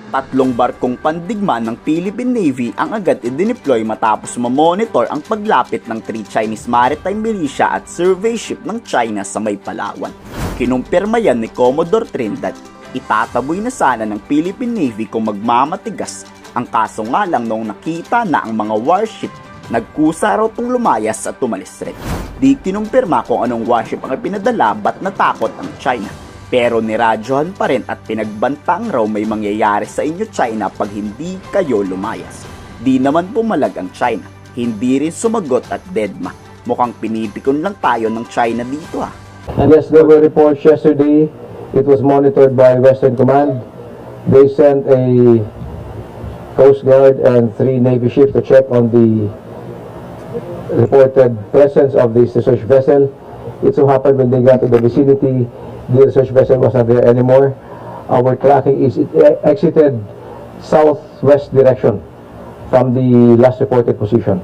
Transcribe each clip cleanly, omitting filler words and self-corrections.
Tatlong barkong pandigma ng Philippine Navy ang agad i-deploy matapos mamonitor ang paglapit ng 3 Chinese maritime militia at survey ship ng China sa may Palawan. Kinumpirma yan ni Commodore Trinidad. Itataboy na sana ng Philippine Navy kung magmamatigas. Ang kaso nga lang noong nakita na ang mga warship, nagkusa raw tong lumayas at tumalis rin. Di kinumpirma kung anong warship ang ipinadala ba't natakot ang China. Pero niradyohan pa rin at pinagbantang raw may mangyayari sa inyo China pag hindi kayo lumayas. Di naman pumalag ang China. Hindi rin sumagot at deadma. Mukhang pinipikon lang tayo ng China dito ah. And yes, there were reports yesterday. It was monitored by Western Command. They sent a Coast Guard and 3 Navy ships to check on the reported presence of this research vessel. It so happened when they got to the vicinity, the research vessel was not there anymore. Our tracking is it exited southwest direction from the last reported position.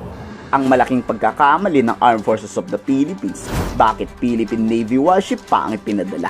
Ang malaking pagkakamali ng Armed Forces of the Philippines, bakit Philippine Navy warship pa ang ipinadala?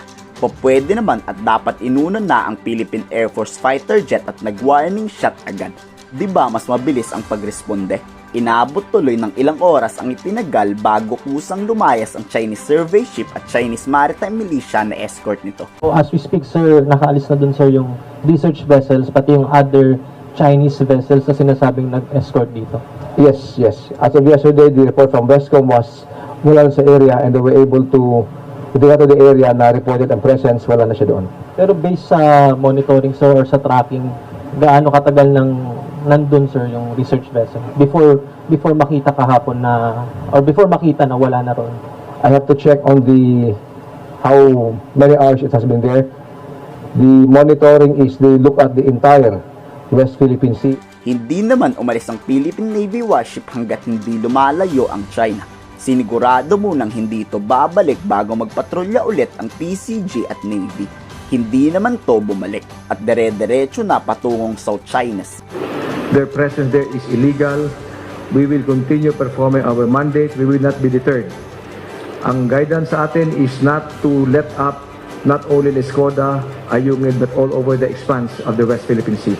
Pwede naman at dapat inuna na ang Philippine Air Force fighter jet at nag-warning shot agad. Diba mas mabilis ang pagresponde? Inabot tuloy ng ilang oras ang itinagal bago kusang lumayas ang Chinese survey ship at Chinese maritime militia na escort nito. As we speak sir, nakaalis na dun sir yung research vessels pati yung other Chinese vessels na sinasabing nag-escort dito. Yes, yes. As of yesterday, the report from Westcom was wala sa area and they were able to got to the area na reported ang presence, wala na siya doon. Pero based sa monitoring sir or sa tracking, gaano katagal nandun sir yung research vessel before makita kahapon na or before makita na wala na ron? I have to check on the how many hours it has been there. The monitoring is they look at the entire West Philippine Sea. Hindi naman umalis ang Philippine Navy warship hanggat hindi lumalayo ang China. Sinigurado munang hindi ito babalik bago magpatrolya ulit ang PCG at Navy. Hindi naman to bumalik at dire-diretso na patungong South China Sea. Their presence there is illegal. We will continue performing our mandate. We will not be deterred. Ang guidance sa atin is not to let up not only Escoda, Ayungin, but all over the expanse of the West Philippine Sea.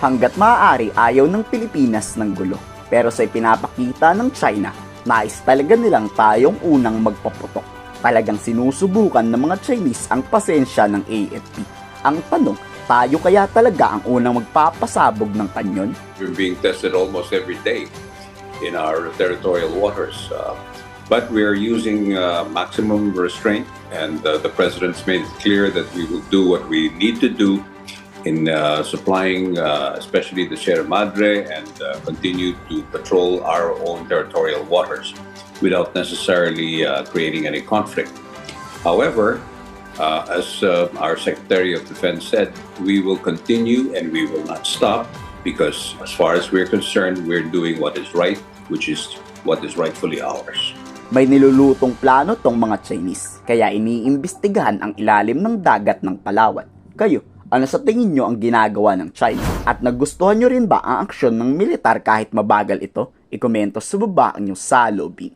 Hanggat maaari ayaw ng Pilipinas ng gulo. Pero sa ipinapakita ng China, nais talaga nilang tayong unang magpaputok. Talagang sinusubukan ng mga Chinese ang pasensya ng AFP. Ang tanong, tayo kaya talaga ang unang magpapasabog ng kanyon? We're being tested almost every day in our territorial waters. But we're using maximum restraint, and the President's made it clear that we will do what we need to do in supplying especially the Sierra Madre and continue to patrol our own territorial waters without necessarily creating any conflict. However, as our Secretary of Defense said, we will continue and we will not stop because as far as we're concerned, we're doing what is right, which is what is rightfully ours. May nilulutong plano tong mga Chinese, kaya iniimbestigahan ang ilalim ng dagat ng Palawan. Kayo, ano sa tingin nyo ang ginagawa ng China? At nagustuhan nyo rin ba ang aksyon ng militar kahit mabagal ito? Ikomento sa baba ang inyong salubin.